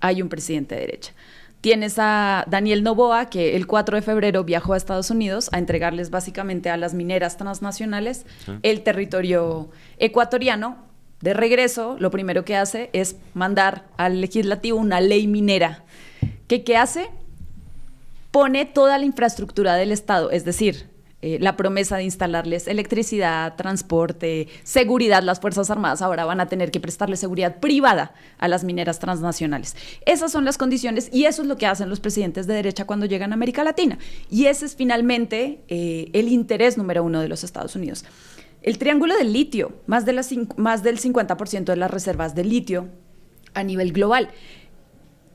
hay un presidente de derecha. Tienes a Daniel Noboa, que el 4 de febrero viajó a Estados Unidos a entregarles básicamente a las mineras transnacionales el territorio ecuatoriano. De regreso, lo primero que hace es mandar al legislativo una ley minera. ¿Qué hace? Pone toda la infraestructura del Estado, es decir, la promesa de instalarles electricidad, transporte, seguridad. Las Fuerzas Armadas ahora van a tener que prestarle seguridad privada a las mineras transnacionales. Esas son las condiciones y eso es lo que hacen los presidentes de derecha cuando llegan a América Latina. Y ese es finalmente el interés número uno de los Estados Unidos. El triángulo del litio, más del 50% de las reservas de litio a nivel global,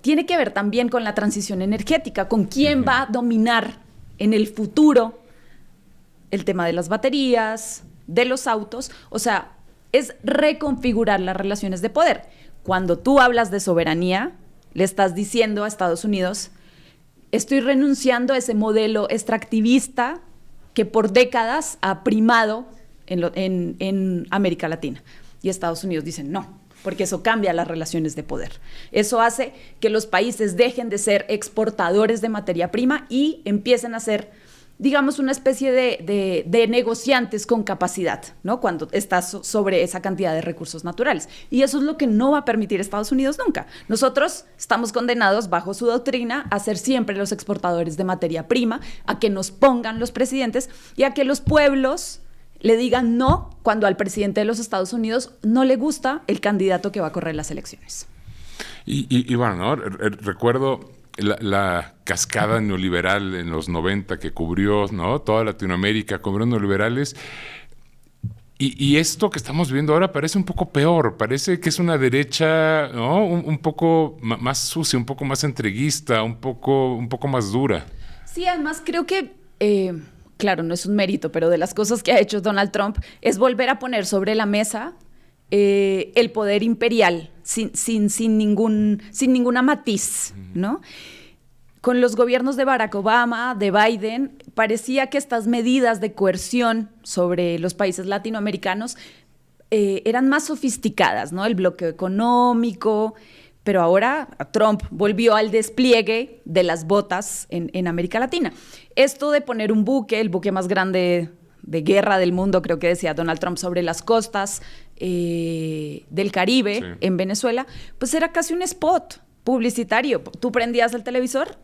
tiene que ver también con la transición energética, con quién va a dominar en el futuro el tema de las baterías, de los autos. O sea, es reconfigurar las relaciones de poder. Cuando tú hablas de soberanía, le estás diciendo a Estados Unidos, estoy renunciando a ese modelo extractivista que por décadas ha primado en América Latina. Y Estados Unidos dice no, porque eso cambia las relaciones de poder. Eso hace que los países dejen de ser exportadores de materia prima y empiecen a ser, digamos, una especie de negociantes con capacidad, ¿no?, cuando estás sobre esa cantidad de recursos naturales. Y eso es lo que no va a permitir Estados Unidos nunca. Nosotros estamos condenados, bajo su doctrina, a ser siempre los exportadores de materia prima, a que nos pongan los presidentes y a que los pueblos le digan no cuando al presidente de los Estados Unidos no le gusta el candidato que va a correr las elecciones. Y bueno, ¿no?, recuerdo la cascada neoliberal en los 90 que cubrió, ¿no?, toda Latinoamérica, cubrió neoliberales. Y esto que estamos viendo ahora parece un poco peor, parece que es una derecha, ¿no?, un poco más sucia, un poco más entreguista, un poco más dura. Sí, además creo que, claro, no es un mérito, pero de las cosas que ha hecho Donald Trump es volver a poner sobre la mesa el poder imperial sin ninguna matiz, ¿no? Con los gobiernos de Barack Obama, de Biden, parecía que estas medidas de coerción sobre los países latinoamericanos eran más sofisticadas, ¿no? El bloqueo económico, pero ahora Trump volvió al despliegue de las botas en América Latina. Esto de poner un buque, el buque más grande guerra del mundo, creo que decía Donald Trump, sobre las costas del Caribe, sí, en Venezuela, pues era casi un spot publicitario. Tú prendías el televisor,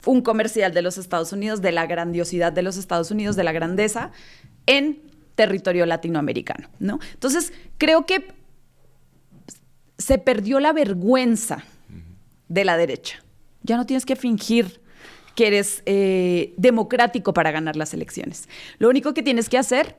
un comercial de los Estados Unidos, de la grandiosidad de los Estados Unidos, de la grandeza en territorio latinoamericano, ¿no? Entonces, creo que se perdió la vergüenza de la derecha. Ya no tienes que fingir que eres democrático para ganar las elecciones. Lo único que tienes que hacer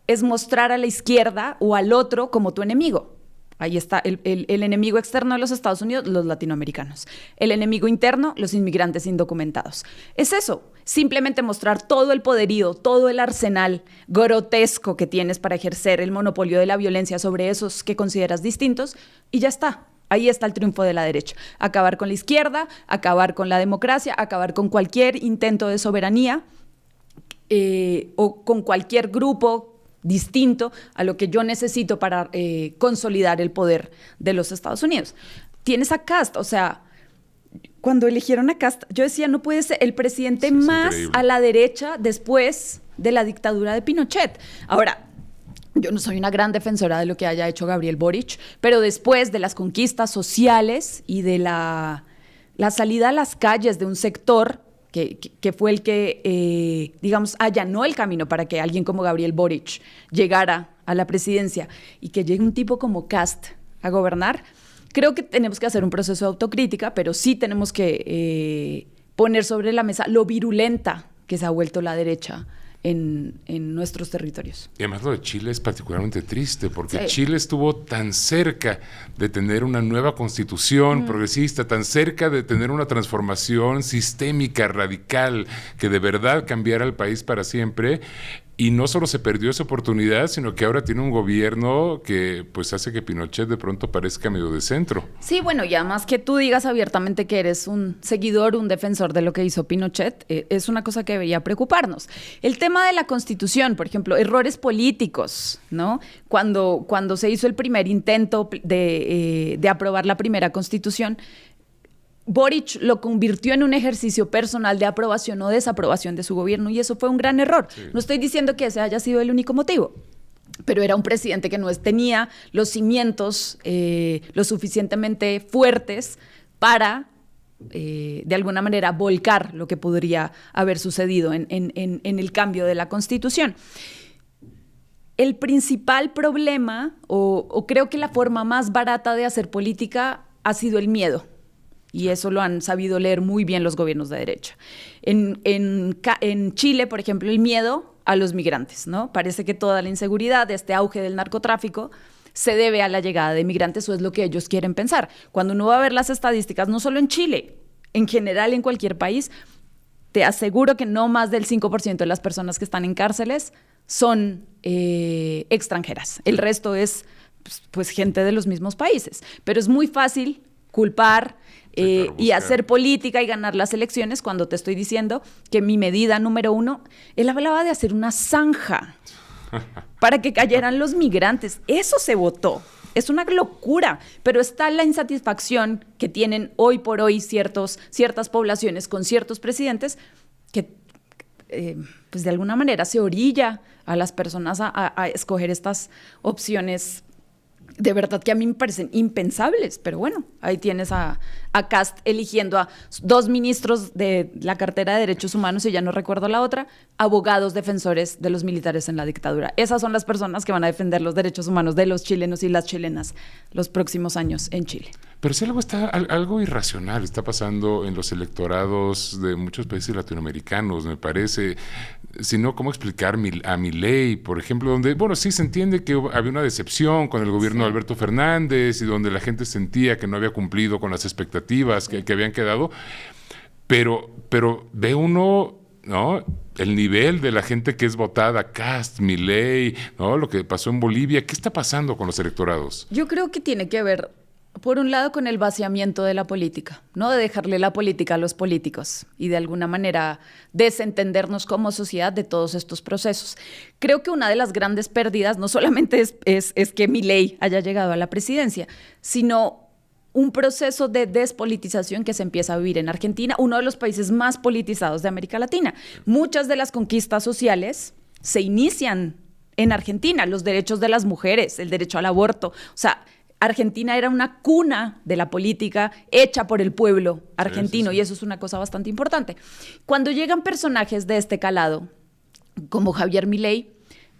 es mostrar a la izquierda o al otro como tu enemigo. Ahí está el enemigo externo de los Estados Unidos, los latinoamericanos. El enemigo interno, los inmigrantes indocumentados. Es eso, simplemente mostrar todo el poderío, todo el arsenal grotesco que tienes para ejercer el monopolio de la violencia sobre esos que consideras distintos y ya está. Ahí está el triunfo de la derecha. Acabar con la izquierda, acabar con la democracia, acabar con cualquier intento de soberanía o con cualquier grupo distinto a lo que yo necesito para consolidar el poder de los Estados Unidos. Tienes a Kast, o sea, cuando eligieron a Kast, yo decía, no puede ser el presidente más a la derecha después de la dictadura de Pinochet. Ahora, yo no soy una gran defensora de lo que haya hecho Gabriel Boric, pero después de las conquistas sociales y de la salida a las calles de un sector que fue el que, digamos, allanó el camino para que alguien como Gabriel Boric llegara a la presidencia y que llegue un tipo como Kast a gobernar, creo que tenemos que hacer un proceso de autocrítica, pero sí tenemos que poner sobre la mesa lo virulenta que se ha vuelto la derecha en nuestros territorios. Y además lo de Chile es particularmente triste, porque sí, Chile estuvo tan cerca de tener una nueva constitución progresista, tan cerca de tener una transformación sistémica, radical, que de verdad cambiara el país para siempre. Y no solo se perdió esa oportunidad, sino que ahora tiene un gobierno que pues hace que Pinochet de pronto parezca medio de centro. Sí, bueno, y además que tú digas abiertamente que eres un seguidor, un defensor de lo que hizo Pinochet, es una cosa que debería preocuparnos. El tema de la Constitución, por ejemplo, errores políticos, ¿no? Cuando se hizo el primer intento de aprobar la primera Constitución, Boric lo convirtió en un ejercicio personal de aprobación o desaprobación de su gobierno y eso fue un gran error. Sí. No estoy diciendo que ese haya sido el único motivo, pero era un presidente que no tenía los cimientos lo suficientemente fuertes para, de alguna manera, volcar lo que podría haber sucedido en el cambio de la Constitución. El principal problema, o creo que la forma más barata de hacer política, ha sido el miedo. Y eso lo han sabido leer muy bien los gobiernos de derecha. En Chile, por ejemplo, el miedo a los migrantes, ¿no? Parece que toda la inseguridad, este auge del narcotráfico, se debe a la llegada de migrantes, o es lo que ellos quieren pensar. Cuando uno va a ver las estadísticas, no solo en Chile, en general en cualquier país, te aseguro que no más del 5% de las personas que están en cárceles son extranjeras. El resto es pues gente de los mismos países. Pero es muy fácil culpar y hacer política y ganar las elecciones cuando te estoy diciendo que mi medida número 1, él hablaba de hacer una zanja para que cayeran los migrantes. Eso se votó. Es una locura, pero está la insatisfacción que tienen hoy por hoy ciertas poblaciones con ciertos presidentes que pues de alguna manera se orilla a las personas a escoger estas opciones de verdad que a mí me parecen impensables, pero bueno, ahí tienes a Kast eligiendo a 2 ministros de la cartera de Derechos Humanos, y ya no recuerdo la otra, abogados defensores de los militares en la dictadura. Esas son las personas que van a defender los derechos humanos de los chilenos y las chilenas los próximos años en Chile. Pero si algo irracional está pasando en los electorados de muchos países latinoamericanos, me parece. Si no, ¿cómo explicar a Milei, por ejemplo, donde, bueno, sí se entiende que había una decepción con el gobierno de Alberto Fernández y donde la gente sentía que no había cumplido con las expectativas que habían quedado, pero ve uno, ¿no?, el nivel de la gente que es votada, Kast, Milei, ¿no?, lo que pasó en Bolivia. ¿Qué está pasando con los electorados? Yo creo que tiene que ver, por un lado, con el vaciamiento de la política, ¿no?, de dejarle la política a los políticos y de alguna manera desentendernos como sociedad de todos estos procesos. Creo que una de las grandes pérdidas no solamente es que Milei haya llegado a la presidencia, sino un proceso de despolitización que se empieza a vivir en Argentina, uno de los países más politizados de América Latina. Muchas de las conquistas sociales se inician en Argentina, los derechos de las mujeres, el derecho al aborto. O sea, Argentina era una cuna de la política hecha por el pueblo argentino, sí. Y eso es una cosa bastante importante. Cuando llegan personajes de este calado, como Javier Milei,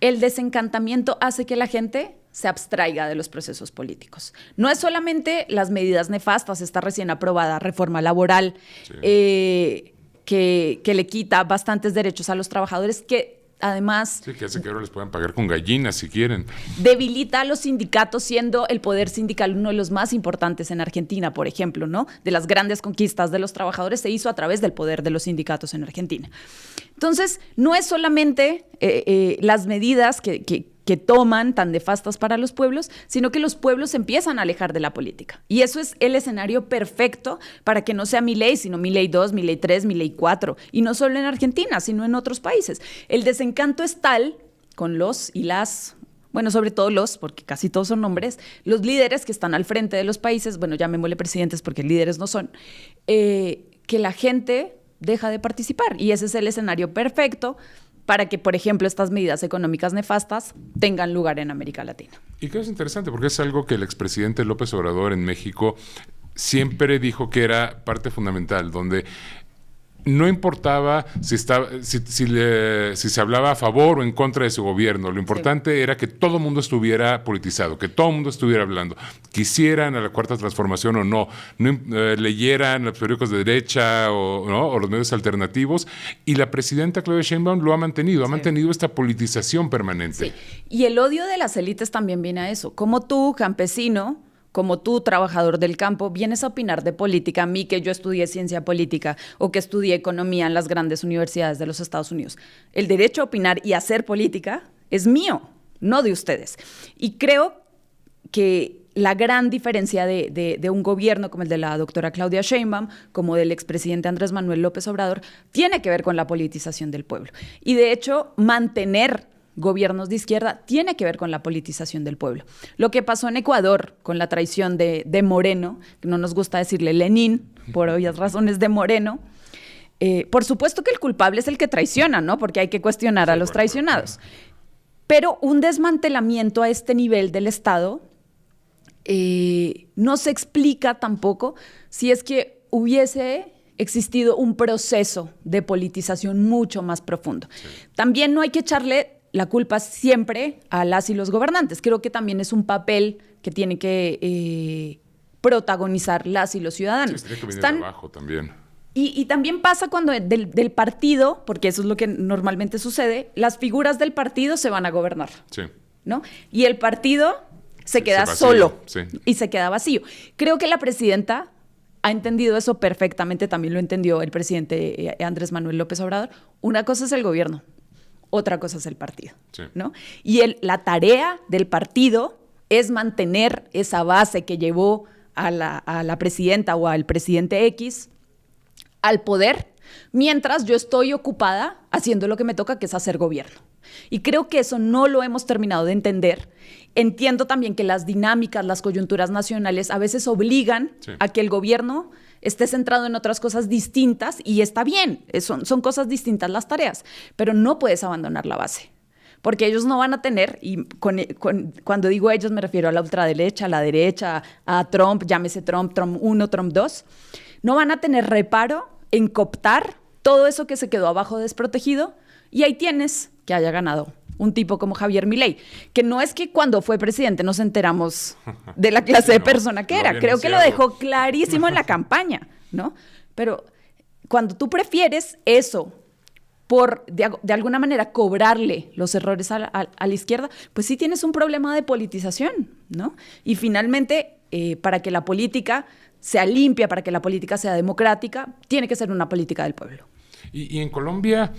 el desencantamiento hace que la gente se abstraiga de los procesos políticos. No es solamente las medidas nefastas, esta recién aprobada reforma laboral, sí. Que le quita bastantes derechos a los trabajadores, que además... Sí, que hace que ahora les puedan pagar con gallinas si quieren. Debilita a los sindicatos, siendo el poder sindical uno de los más importantes en Argentina, por ejemplo, ¿no? De las grandes conquistas de los trabajadores se hizo a través del poder de los sindicatos en Argentina. Entonces, no es solamente las medidas que toman tan nefastas para los pueblos, sino que los pueblos se empiezan a alejar de la política. Y eso es el escenario perfecto para que no sea Milei, sino Milei 2, Milei 3, Milei 4. Y no solo en Argentina, sino en otros países. El desencanto es tal con los y las... Bueno, sobre todo porque casi todos son hombres, los líderes que están al frente de los países, bueno, llamémosle presidentes porque líderes no son, que la gente deja de participar. Y ese es el escenario perfecto para que, por ejemplo, estas medidas económicas nefastas tengan lugar en América Latina. Y que es interesante porque es algo que el expresidente López Obrador en México siempre dijo que era parte fundamental, donde no importaba si se hablaba a favor o en contra de su gobierno. Lo importante era que todo el mundo estuviera politizado, que todo el mundo estuviera hablando. Quisieran a la Cuarta Transformación o no leyeran los periódicos de derecha o los medios alternativos. Y la presidenta Claudia Sheinbaum lo ha mantenido, ha mantenido esta politización permanente. Sí. Y el odio de las élites también viene a eso. Como tú, campesino, como tú, trabajador del campo, vienes a opinar de política, a mí que yo estudié ciencia política o que estudié economía en las grandes universidades de los Estados Unidos. El derecho a opinar y hacer política es mío, no de ustedes. Y creo que la gran diferencia de un gobierno como el de la doctora Claudia Sheinbaum, como del expresidente Andrés Manuel López Obrador, tiene que ver con la politización del pueblo. Y de hecho, mantener gobiernos de izquierda tiene que ver con la politización del pueblo. Lo que pasó en Ecuador con la traición de Moreno, que no nos gusta decirle Lenin, por obvias razones de Moreno, por supuesto que el culpable es el que traiciona, ¿no? Porque hay que cuestionar a los traicionados. Pero un desmantelamiento a este nivel del Estado no se explica tampoco si es que hubiese existido un proceso de politización mucho más profundo. Sí. También no hay que echarle la culpa siempre a las y los gobernantes. Creo que también es un papel que tiene que protagonizar las y los ciudadanos. Sí, tiene que venir de abajo también. Y también pasa cuando del partido, porque eso es lo que normalmente sucede, las figuras del partido se van a gobernar. Sí. ¿No? Y el partido se queda solo y se queda vacío. Creo que la presidenta ha entendido eso perfectamente, también lo entendió el presidente Andrés Manuel López Obrador. Una cosa es el gobierno, otra cosa es el partido, ¿no? Y la tarea del partido es mantener esa base que llevó a la presidenta o al presidente X al poder, mientras yo estoy ocupada haciendo lo que me toca, que es hacer gobierno. Y creo que eso no lo hemos terminado de entender. Entiendo también que las dinámicas, las coyunturas nacionales a veces obligan a que el gobierno esté centrado en otras cosas distintas, y está bien, son cosas distintas las tareas, pero no puedes abandonar la base. Porque ellos no van a tener, y cuando digo ellos me refiero a la ultraderecha, a la derecha, a Trump, llámese Trump 1, Trump 2, no van a tener reparo en cooptar todo eso que se quedó abajo desprotegido, y ahí tienes que haya ganado un tipo como Javier Milei, que no es que cuando fue presidente nos enteramos de la clase de persona que era, creo que lo dejó clarísimo en la campaña, ¿no? Pero cuando tú prefieres eso por, de alguna manera, cobrarle los errores a la izquierda, pues sí tienes un problema de politización, ¿no? Y finalmente, para que la política sea limpia, para que la política sea democrática, tiene que ser una política del pueblo. Y en Colombia,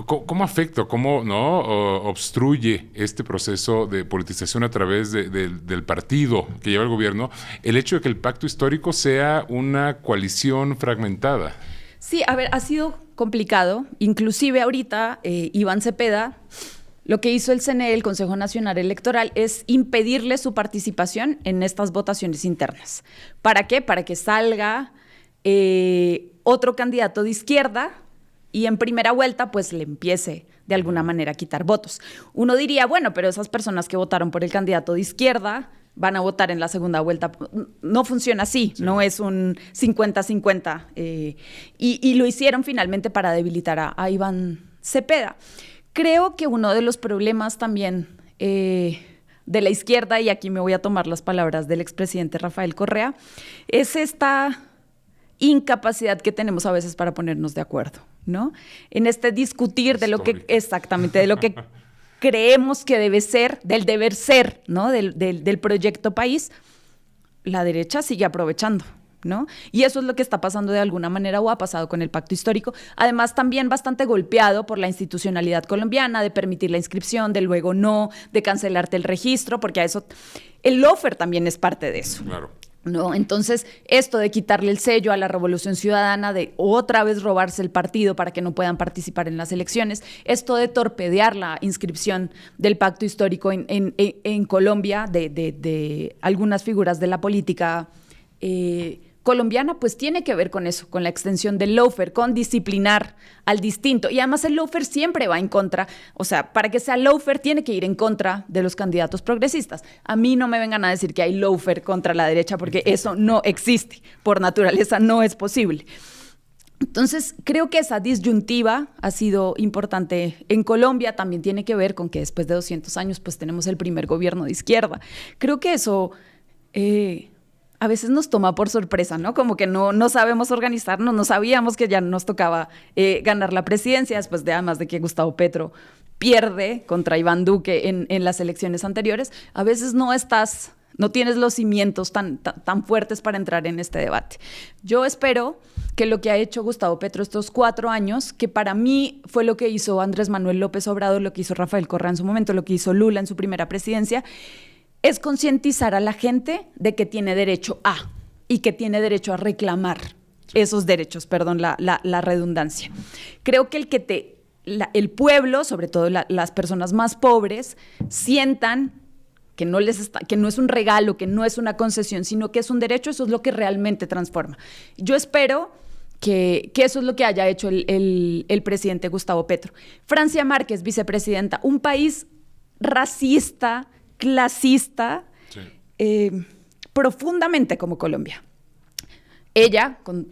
¿cómo afecta, cómo obstruye este proceso de politización a través del partido que lleva el gobierno el hecho de que el pacto histórico sea una coalición fragmentada? Sí, a ver, ha sido complicado. Inclusive ahorita Iván Cepeda, lo que hizo el CNE, el Consejo Nacional Electoral, es impedirle su participación en estas votaciones internas. ¿Para qué? Para que salga otro candidato de izquierda y en primera vuelta pues le empiece de alguna manera a quitar votos. Uno diría, bueno, pero esas personas que votaron por el candidato de izquierda van a votar en la segunda vuelta. No funciona así, sí. No es un 50-50. Y lo hicieron finalmente para debilitar a Iván Cepeda. Creo que uno de los problemas también de la izquierda, y aquí me voy a tomar las palabras del expresidente Rafael Correa, es esta incapacidad que tenemos a veces para ponernos de acuerdo, ¿no? En este discutir de lo que exactamente, de lo que creemos que debe ser, del deber ser, ¿no? Del proyecto país, la derecha sigue aprovechando, ¿no? Y eso es lo que está pasando de alguna manera o ha pasado con el pacto histórico. Además, también bastante golpeado por la institucionalidad colombiana, de permitir la inscripción, de luego no, de cancelarte el registro, porque a eso el lawfare también es parte de eso. Claro. ¿No? Entonces, esto de quitarle el sello a la Revolución Ciudadana, de otra vez robarse el partido para que no puedan participar en las elecciones, esto de torpedear la inscripción del pacto histórico en Colombia, de algunas figuras de la política colombiana, pues tiene que ver con eso, con la extensión del lawfare, con disciplinar al distinto. Y además el lawfare siempre va en contra, o sea, para que sea lawfare tiene que ir en contra de los candidatos progresistas. A mí no me vengan a decir que hay lawfare contra la derecha, porque eso no existe, por naturaleza no es posible. Entonces, creo que esa disyuntiva ha sido importante en Colombia, también tiene que ver con que después de 200 años pues tenemos el primer gobierno de izquierda. Creo que eso a veces nos toma por sorpresa, ¿no? Como que no sabemos organizarnos, no sabíamos que ya nos tocaba ganar la presidencia, después de además de que Gustavo Petro pierde contra Iván Duque en las elecciones anteriores. A veces no tienes los cimientos tan fuertes para entrar en este debate. Yo espero que lo que ha hecho Gustavo Petro estos 4 años, que para mí fue lo que hizo Andrés Manuel López Obrador, lo que hizo Rafael Correa en su momento, lo que hizo Lula en su primera presidencia, es concientizar a la gente de que tiene derecho a y que tiene derecho a reclamar esos derechos, perdón, la redundancia. Creo que el pueblo, sobre todo las personas más pobres, sientan que no es un regalo, que no es una concesión, sino que es un derecho. Eso es lo que realmente transforma. Yo espero que eso es lo que haya hecho el presidente Gustavo Petro. Francia Márquez, vicepresidenta, un país racista, clasista, sí. Profundamente como Colombia. Ella, con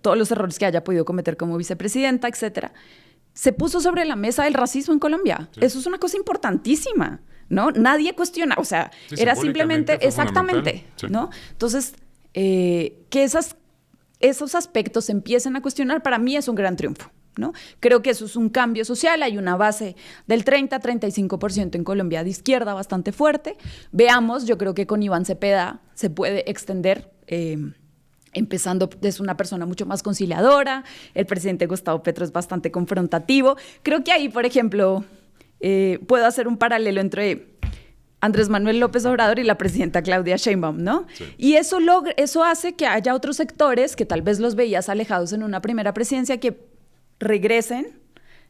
todos los errores que haya podido cometer como vicepresidenta, etcétera, se puso sobre la mesa el racismo en Colombia. Sí. Eso es una cosa importantísima, ¿no? Nadie cuestiona, o sea, sí, era simplemente, exactamente, sí. ¿No? Entonces, que esos aspectos se empiecen a cuestionar, para mí es un gran triunfo, ¿no? Creo que eso es un cambio social, hay una base del 30-35% en Colombia de izquierda bastante fuerte. Veamos, yo creo que con Iván Cepeda se puede extender, empezando, es una persona mucho más conciliadora, el presidente Gustavo Petro es bastante confrontativo. Creo que ahí, por ejemplo, puedo hacer un paralelo entre Andrés Manuel López Obrador y la presidenta Claudia Sheinbaum, ¿no? Sí. Y eso hace que haya otros sectores que tal vez los veías alejados en una primera presidencia que regresen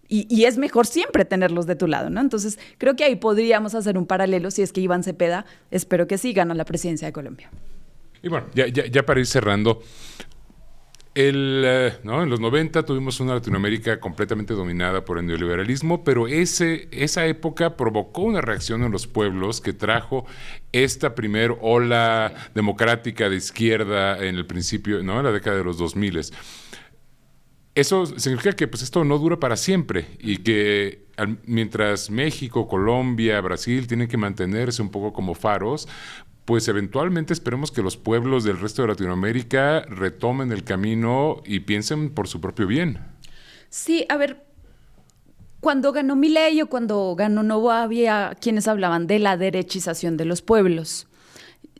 y es mejor siempre tenerlos de tu lado, ¿no? Entonces, creo que ahí podríamos hacer un paralelo si es que Iván Cepeda, espero que sí, gana la presidencia de Colombia. Y bueno, ya para ir cerrando, ¿no? En los 90 tuvimos una Latinoamérica completamente dominada por el neoliberalismo, pero esa época provocó una reacción en los pueblos que trajo esta primer ola democrática de izquierda en el principio, ¿no? En la década de los 2000. Eso significa que pues, esto no dura para siempre y que mientras México, Colombia, Brasil tienen que mantenerse un poco como faros, pues eventualmente esperemos que los pueblos del resto de Latinoamérica retomen el camino y piensen por su propio bien. Sí, a ver, cuando ganó Milei o cuando ganó Noboa había quienes hablaban de la derechización de los pueblos.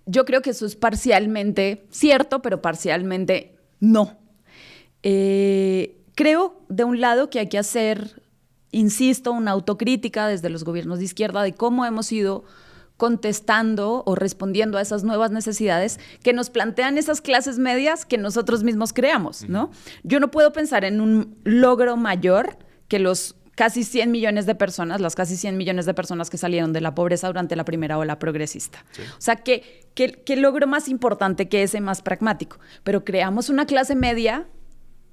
Yo creo que eso es parcialmente cierto, pero parcialmente no. Creo, de un lado, que hay que hacer, insisto, una autocrítica desde los gobiernos de izquierda de cómo hemos ido contestando o respondiendo a esas nuevas necesidades que nos plantean esas clases medias que nosotros mismos creamos, ¿no? Yo no puedo pensar en un logro mayor que los casi 100 millones de personas, las casi 100 millones de personas que salieron de la pobreza durante la primera ola progresista. Sí. O sea, ¿qué logro más importante que ese, más pragmático? Pero creamos una clase media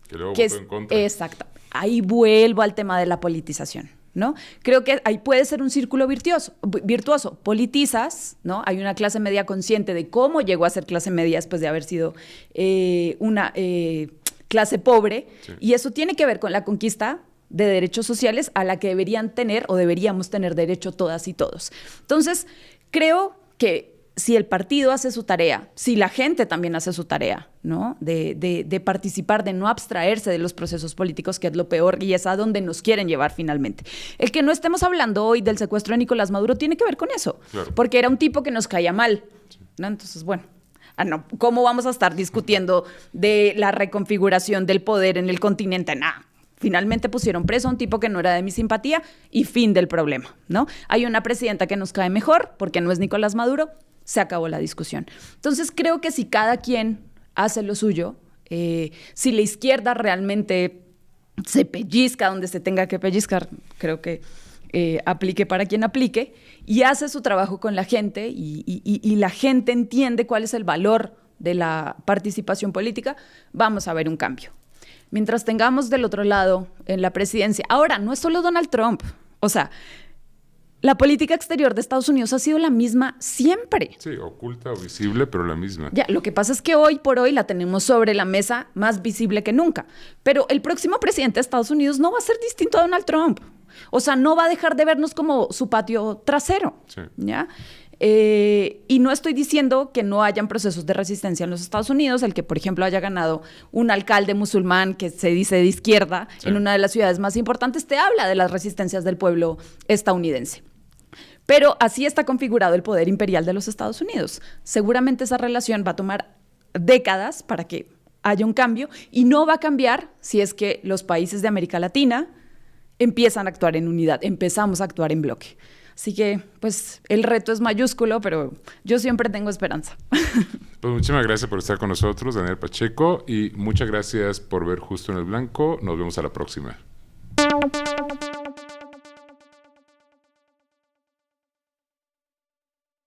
Que luego que votó en contra. Exacto. Ahí vuelvo al tema de la politización, ¿no? Creo que ahí puede ser un círculo virtuoso. Politizas, ¿no? Hay una clase media consciente de cómo llegó a ser clase media después de haber sido una clase pobre, sí. Y eso tiene que ver con la conquista de derechos sociales a la que deberían tener o deberíamos tener derecho todas y todos. Entonces, creo que si el partido hace su tarea, si la gente también hace su tarea, ¿no? De participar, de no abstraerse de los procesos políticos, que es lo peor y es a donde nos quieren llevar finalmente. El que no estemos hablando hoy del secuestro de Nicolás Maduro tiene que ver con eso, claro. Porque era un tipo que nos caía mal, ¿no? Entonces, bueno, ¿cómo vamos a estar discutiendo de la reconfiguración del poder en el continente? Nada. Finalmente pusieron preso a un tipo que no era de mi simpatía y fin del problema, ¿no? Hay una presidenta que nos cae mejor porque no es Nicolás Maduro, se acabó la discusión. Entonces creo que si cada quien hace lo suyo, si la izquierda realmente se pellizca donde se tenga que pellizcar, creo que aplique para quien aplique, y hace su trabajo con la gente y la gente entiende cuál es el valor de la participación política, vamos a ver un cambio. Mientras tengamos del otro lado en la presidencia, ahora no es solo Donald Trump, o sea, la política exterior de Estados Unidos ha sido la misma siempre. Sí, oculta o visible, pero la misma. Ya, lo que pasa es que hoy por hoy la tenemos sobre la mesa más visible que nunca. Pero el próximo presidente de Estados Unidos no va a ser distinto a Donald Trump. O sea, no va a dejar de vernos como su patio trasero. Sí. ¿Ya? Y no estoy diciendo que no hayan procesos de resistencia en los Estados Unidos, el que, por ejemplo, haya ganado un alcalde musulmán que se dice de izquierda, sí, en una de las ciudades más importantes, te habla de las resistencias del pueblo estadounidense. Pero así está configurado el poder imperial de los Estados Unidos. Seguramente esa relación va a tomar décadas para que haya un cambio y no va a cambiar si es que los países de América Latina empiezan a actuar en unidad, empezamos a actuar en bloque. Así que, pues, el reto es mayúsculo, pero yo siempre tengo esperanza. Pues muchísimas gracias por estar con nosotros, Daniela Pacheco, y muchas gracias por ver Justo en el Blanco. Nos vemos a la próxima.